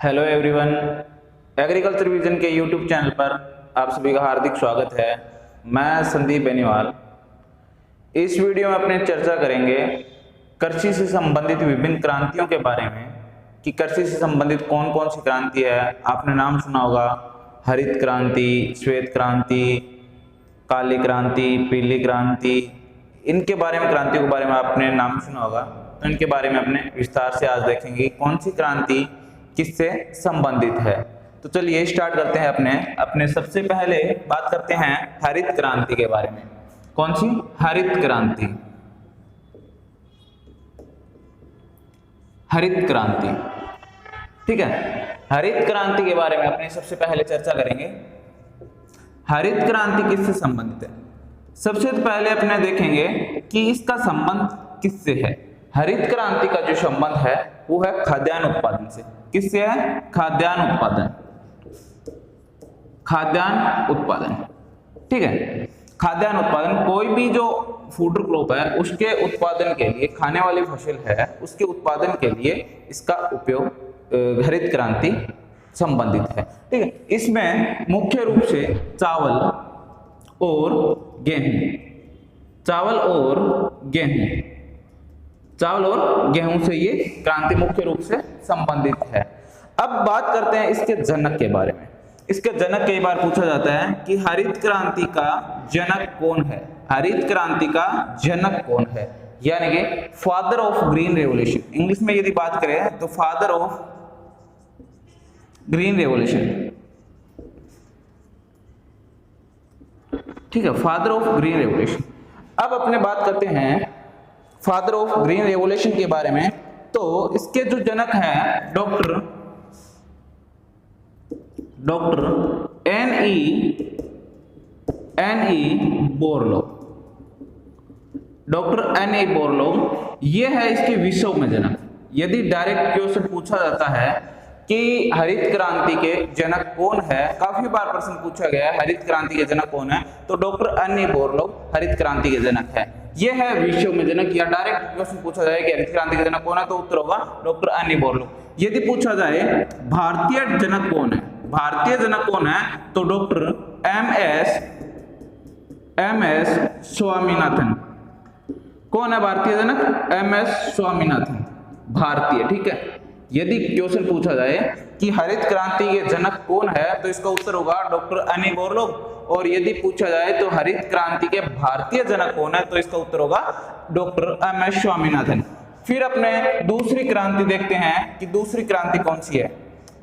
Hello everyone, agriculture vision के YouTube channel पर आप सभी का हार्दिक स्वागत है। मैं संदीप बेनीवाल। इस वीडियो में अपने चर्चा करेंगे कृषि से संबंधित विभिन्न क्रांतियों के बारे में कि कृषि से संबंधित कौन कौन सी क्रांति है। आपने नाम सुना होगा हरित क्रांति, श्वेत क्रांति, काली क्रांति, पीली क्रांति। इनके बारे में, क्रांतियों के बारे में आपने नाम सुना होगा, तो इनके बारे में अपने विस्तार से आज देखेंगे कौन सी क्रांति किससे संबंधित है। तो चलिए स्टार्ट करते हैं। अपने सबसे पहले बात करते हैं हरित क्रांति के बारे में। कौन सी? हरित क्रांति। हरित क्रांति, ठीक है। हरित क्रांति के बारे में अपने सबसे पहले चर्चा करेंगे। हरित क्रांति किससे संबंधित है? सबसे पहले अपने देखेंगे कि इसका संबंध किससे है। हरित क्रांति का जो संबंध है वो है खाद्यान्न उत्पादन से। किससे है? खाद्यान्न उत्पादन। खाद्यान्न उत्पादन, ठीक है। खाद्यान्न उत्पादन, कोई भी जो फूड क्रॉप है उसके उत्पादन के लिए, खाने वाली फसल है उसके उत्पादन के लिए इसका उपयोग हरित क्रांति संबंधित है, ठीक है। इसमें मुख्य रूप से चावल और गेहूं, चावल और गेहूं से ये क्रांति मुख्य रूप से संबंधित है। अब बात करते हैं इसके जनक के बारे में। इसके जनक कई बार पूछा जाता है कि हरित क्रांति का जनक कौन है। हरित क्रांति का जनक कौन है, यानी कि father of green revolution. English में यदि बात करें तो फादर ऑफ ग्रीन रेवोल्यूशन, ठीक है, फादर ऑफ ग्रीन रेवोल्यूशन। अब अपने बात करते हैं फादर ऑफ ग्रीन रेवोल्यूशन के बारे में। तो इसके जो जनक हैं doctor NE. Borlaug. Doctor NE. Borlaug ये है इसके विश्व में जनक। यदि डायरेक्ट क्वेश्चन पूछा जाता है कि हरित क्रांति के जनक कौन है, काफी बार प्रश्न पूछा गया है हरित क्रांति के जनक कौन है, तो डॉक्टर एन.ई. बोरलो हरित क्रांति के जनक है। ये है विश्व में जनक। या डायरेक्ट क्वेश्चन पूछा जाए कि हरित क्रांति के जनक कौन है, तो उत्तर होगा डॉक्टर एन.ई. बोरलो। यदि पूछा जाए भारतीय जनक कौन है, भारतीय जनक कौन है, तो डॉक्टर एम.एस. स्वामीनाथन। कौन है भारतीय जनक? एम.एस. स्वामीनाथन, भारतीय, ठीक है। यदि क्वेश्चन पूछा जाए कि हरित क्रांति के जनक कौन है, तो इसका उत्तर होगा डॉक्टर एन.ई. बोरलो। और यदि पूछा जाए तो हरित क्रांति के भारतीय जनक कौन है, तो इसका उत्तर होगा डॉक्टर एम.एस. स्वामीनाथन। फिर अपने दूसरी क्रांति देखते हैं कि दूसरी क्रांति कौन सी है।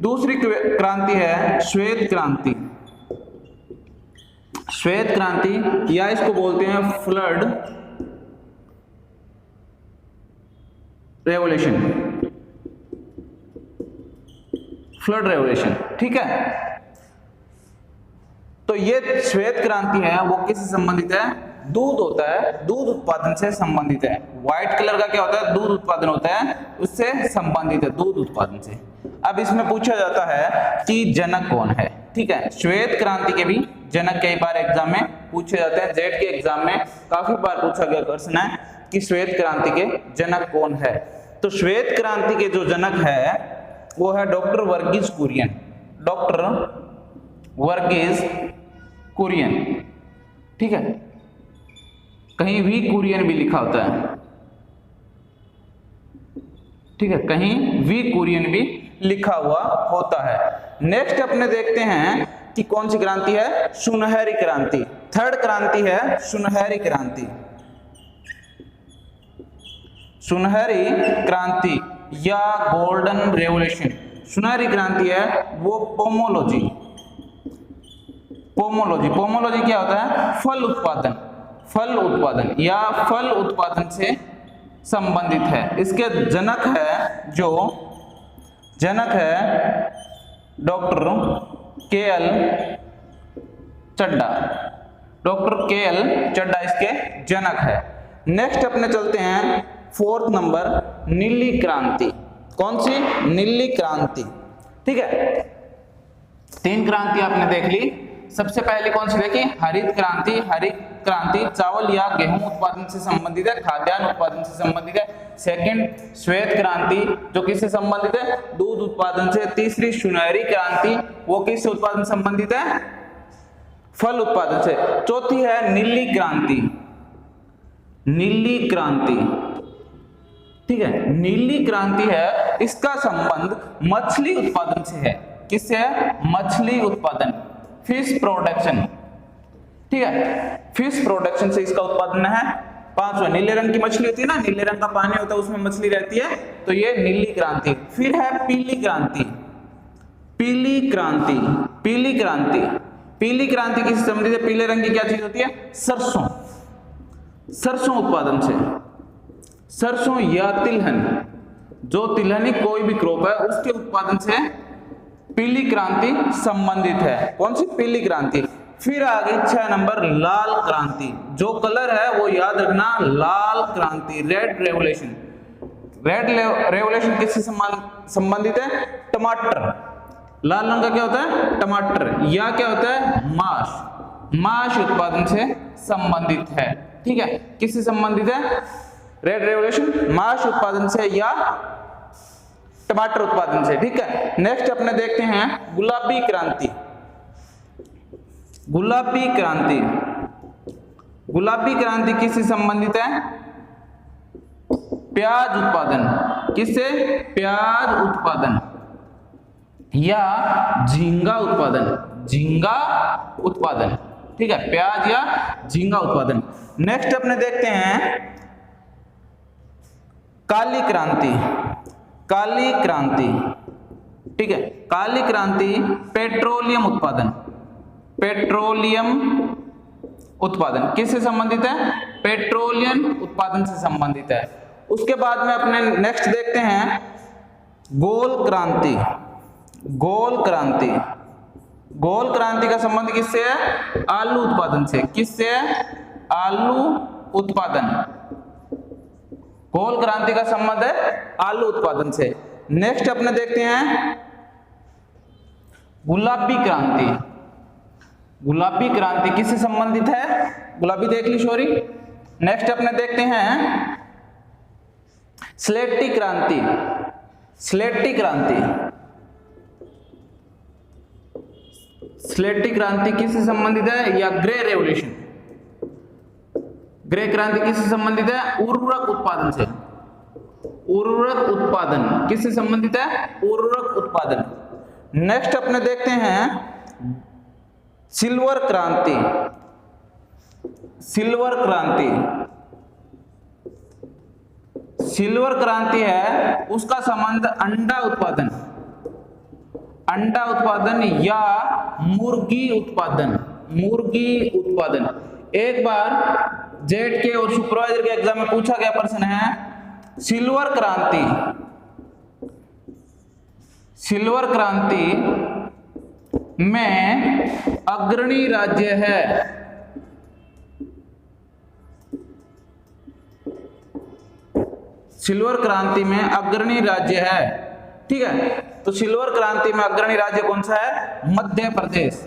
दूसरी क्रांति है श्वेत क्रांति। श्वेत क्रांति, या इसको बोलते हैं फ्लड रेवोल्यूशन, फ्लड रेवोल्यूशन, ठीक है। तो ये श्वेत क्रांति है वो किससे संबंधित है? दूध होता है, दूध उत्पादन से संबंधित है। व्हाइट कलर का क्या होता है? दूध उत्पादन होता है, उससे संबंधित है, दूध उत्पादन से। अब इसमें पूछा जाता है कि जनक कौन है, ठीक है। श्वेत क्रांति के भी जनक कई बार एग्जाम में पूछे जाते हैं। जेट के एग्जाम में काफी बार पूछा गया क्वेश्चन है कि श्वेत क्रांति के जनक कौन है। तो श्वेत क्रांति के जो जनक है वो है डॉक्टर वर्गीज कुरियन। डॉक्टर वर्गीज कुरियन, ठीक है। कहीं भी कुरियन भी लिखा होता है, ठीक है, कहीं भी कुरियन भी लिखा हुआ होता है। नेक्स्ट अपने देखते हैं कि कौन सी क्रांति है? सुनहरी क्रांति। थर्ड क्रांति है सुनहरी क्रांति। सुनहरी क्रांति या गोल्डन रेवोल्यूशन। सुनहरी क्रांति है वो पोमोलॉजी। पोमोलॉजी क्या होता है? फल उत्पादन या फल उत्पादन से संबंधित है। इसके जनक है डॉक्टर के.एल. चड्डा। डॉक्टर के.एल. चड्डा इसके जनक है। नेक्स्ट अपने चलते हैं फोर्थ नंबर, नीली क्रांति। कौन सी? नीली क्रांति, ठीक है। तीन क्रांति आपने देख ली। सबसे पहले कौन सी देखी? हरित क्रांति। हरित क्रांति चावल या गेहूं उत्पादन से संबंधित है, खाद्यान्न उत्पादन से संबंधित है। सेकंड श्वेत क्रांति जो किससे संबंधित है, दूध उत्पादन से। तीसरी सुनहरी क्रांति वो किससे उत्पादन संबंधित है, फल उत्पादन से। चौथी है नीली क्रांति, नीली क्रांति, ठीक है, नीली क्रांति है, इसका संबंध मछली उत्पादन से है। किससे है, मछली उत्पादन, फिश प्रोडक्शन, ठीक है, फिश प्रोडक्शन से इसका उत्पादन है। पांचवा, नीले रंग की मछली होती है ना, नीले रंग का पानी होता है उसमें मछली रहती है, तो ये नीली क्रांति। फिर है पीली क्रांति, पीली क्रांति, पीली क्रांति, पीली क्रांति किससे संबंधित है, पीले रंग की क्या चीज होती है, सरसों, सरसों उत्पादन से। सरसों या तिलहन, जो तिलहनी कोई भी क्रॉप है उसके उत्पादन से पीली क्रांति संबंधित है। कौन सी, पीली क्रांति। फिर आगे 6 नंबर लाल क्रांति, जो कलर है वो याद रखना, लाल क्रांति, रेड रेवोल्यूशन। रेड रेवोल्यूशन किससे संबंधित है, टमाटर। लाल रंग का क्या होता है, टमाटर, या क्या होता है, मांस, मांस उत्पादन से संबंधित है। ठीक है, किससे संबंधित है, रेड रेवोल्यूशन मांस उत्पादन से या टमाटर उत्पादन से। ठीक है, नेक्स्ट अपने देखते हैं गुलाबी क्रांति, गुलाबी क्रांति, गुलाबी क्रांति किससे संबंधित है, प्याज उत्पादन, किससे, प्याज उत्पादन या झींगा उत्पादन, झींगा उत्पादन। ठीक है, प्याज या झींगा उत्पादन। नेक्स्ट अपने देखते हैं काली क्रांति, काली क्रांति, ठीक है, काली क्रांति पेट्रोलियम उत्पादन, पेट्रोलियम उत्पादन किससे संबंधित है, पेट्रोलियम उत्पादन से संबंधित है। उसके बाद में अपने नेक्स्ट देखते हैं गोल क्रांति, गोल क्रांति, गोल क्रांति का संबंध किससे है, आलू उत्पादन से। किससे है, आलू उत्पादन, गोल क्रांति का संबंध है आलू उत्पादन से। नेक्स्ट अपने देखते हैं गुलाबी क्रांति, गुलाबी क्रांति किससे संबंधित है, गुलाबी देख ली सॉरी। नेक्स्ट अपने देखते हैं स्लेटी क्रांति, स्लेटी क्रांति, स्लेटी क्रांति किससे संबंधित है, या ग्रे रेवोल्यूशन, ग्रे क्रांति किससे संबंधित है, उर्वरक उत्पादन से। उर्वरक उत्पादन किससे संबंधित है, उर्वरक उत्पादन। नेक्स्ट अपने देखते हैं सिल्वर क्रांति, सिल्वर क्रांति, सिल्वर क्रांति है उसका संबंध अंडा उत्पादन, अंडा उत्पादन या मुर्गी उत्पादन, मुर्गी उत्पादन। एक बार जेट के और सुपरवाइजर के एग्जाम में पूछा गया प्रश्न है, सिल्वर क्रांति, सिल्वर क्रांति में अग्रणी राज्य है, सिल्वर क्रांति में अग्रणी राज्य है। ठीक है, तो सिल्वर क्रांति में अग्रणी राज्य कौन सा है, मध्य प्रदेश,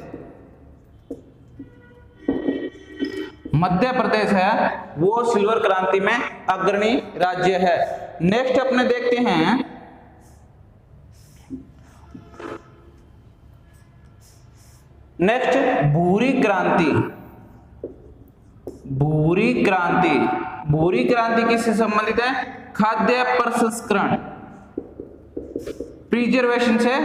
मध्य प्रदेश है वो सिल्वर क्रांति में अग्रणी राज्य है। नेक्स्ट अपने देखते हैं नेक्स्ट भूरी क्रांति, भूरी क्रांति, भूरी क्रांति किससे संबंधित है, खाद्य प्रसंस्करण, प्रिजर्वेशन से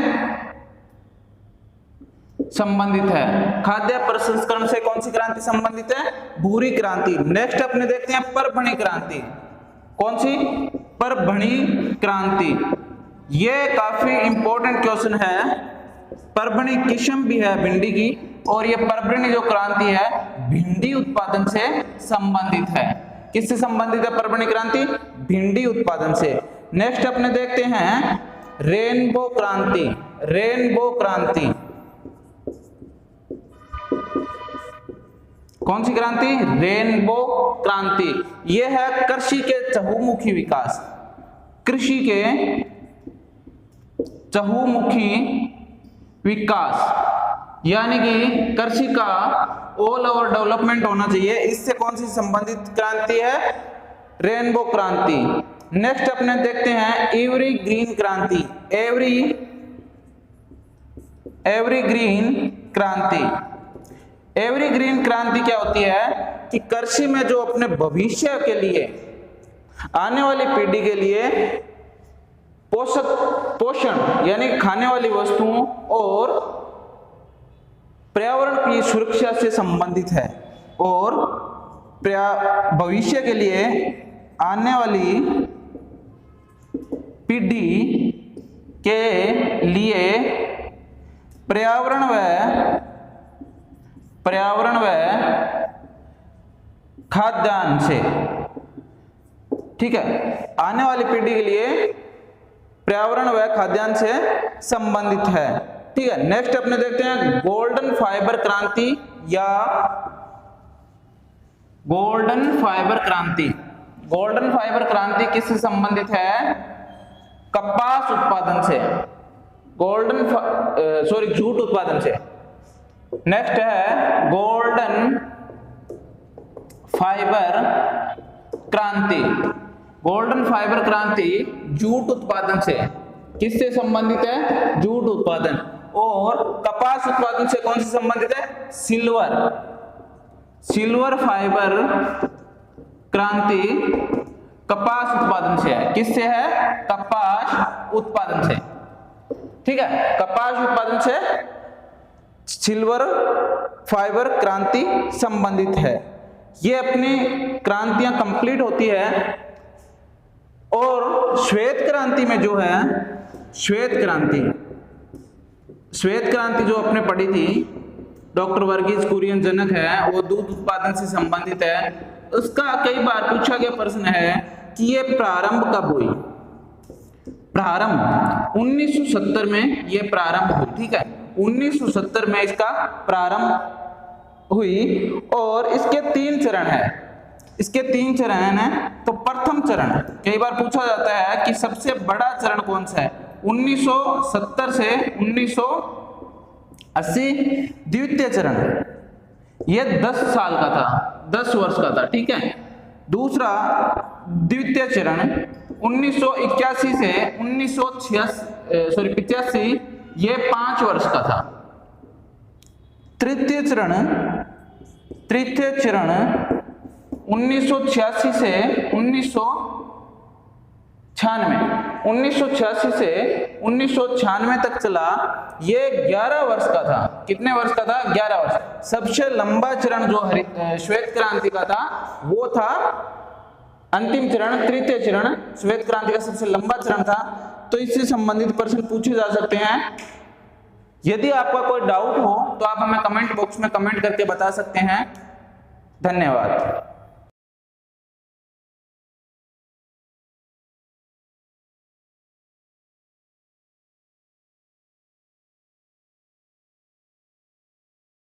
संबंधित है। खाद्य प्रसंस्करण से कौन सी क्रांति संबंधित है, भूरी क्रांति। नेक्स्ट अपने देखते हैं परभणी क्रांति, कौन सी, परभणी क्रांति। ये काफी इंपॉर्टेंट क्वेश्चन है, परभणी किस्म भी है भिंडी की, और ये परभणी जो क्रांति है भिंडी उत्पादन से संबंधित है। किससे संबंधित है परभणी क्रांति, भिंडी उत्पादन से। नेक्स्ट अपने देखते हैं रेनबो क्रांति, रेनबो क्रांति, कौन सी क्रांति, रेनबो क्रांति। यह है कृषि के चहुमुखी विकास, कृषि के चहुमुखी विकास, यानी कि कृषि का ऑल ओवर डेवलपमेंट होना चाहिए। इससे कौन सी संबंधित क्रांति है? रेनबो क्रांति। नेक्स्ट अपने देखते हैं एवरी ग्रीन क्रांति। एवरी ग्रीन क्रांति। एवरी ग्रीन क्रांति क्या होती है कि कृषि में जो अपने भविष्य के लिए, आने वाली पीढ़ी के लिए पोषण यानी खाने वाली वस्तुओं और पर्यावरण की सुरक्षा से संबंधित है, और भविष्य के लिए आने वाली पीढ़ी के लिए पर्यावरण व खाद्यान्न से, ठीक है, आने वाली पीढ़ी के लिए पर्यावरण व खाद्यान्न से संबंधित है, ठीक है। नेक्स्ट अपने देखते हैं गोल्डन फाइबर क्रांति या गोल्डन फाइबर क्रांति। गोल्डन फाइबर क्रांति किससे संबंधित है? कपास उत्पादन से, जूट उत्पादन से। नेक्स्ट है गोल्डन फाइबर क्रांति। गोल्डन फाइबर क्रांति जूट उत्पादन से, किससे संबंधित है? जूट उत्पादन। और कपास उत्पादन से कौन से संबंधित है? सिल्वर फाइबर क्रांति कपास उत्पादन से है। किससे है? कपास उत्पादन से, ठीक है। कपास उत्पादन से सिल्वर फाइबर क्रांति संबंधित है। ये अपनी क्रांतियां कंप्लीट होती है। और श्वेत क्रांति में जो है, श्वेत क्रांति जो आपने पढ़ी थी, डॉक्टर वर्गीज कुरियन जनक है, वो दूध उत्पादन से संबंधित है। उसका कई बार पूछा गया प्रश्न है कि ये प्रारंभ कब हुई? प्रारंभ 1970 में ये प्रारंभ हुई, ठीक है। 1970 में इसका प्रारंभ हुई। और इसके 3 चरण है। तो प्रथम चरण, कई बार पूछा जाता है कि सबसे बड़ा चरण कौन सा है? 1970 से 1980 द्वितीय चरण, ये 10 साल का था, 10 वर्ष का था, ठीक है। दूसरा द्वितीय चरण 1981 से 85, ये 5 वर्ष का था। तृतीय चरण 1986 से 1996 तक चला। ये 11 वर्ष का था। कितने वर्ष का था? 11 वर्ष। सबसे लंबा चरण जो श्वेत क्रांति का था वो था अंतिम चरण, तृतीय चरण श्वेत क्रांति का सबसे लंबा चरण था। तो इससे संबंधित प्रश्न पूछे जा सकते हैं। यदि आपका कोई डाउट हो तो आप हमें कमेंट बॉक्स में कमेंट करके बता सकते हैं। धन्यवाद।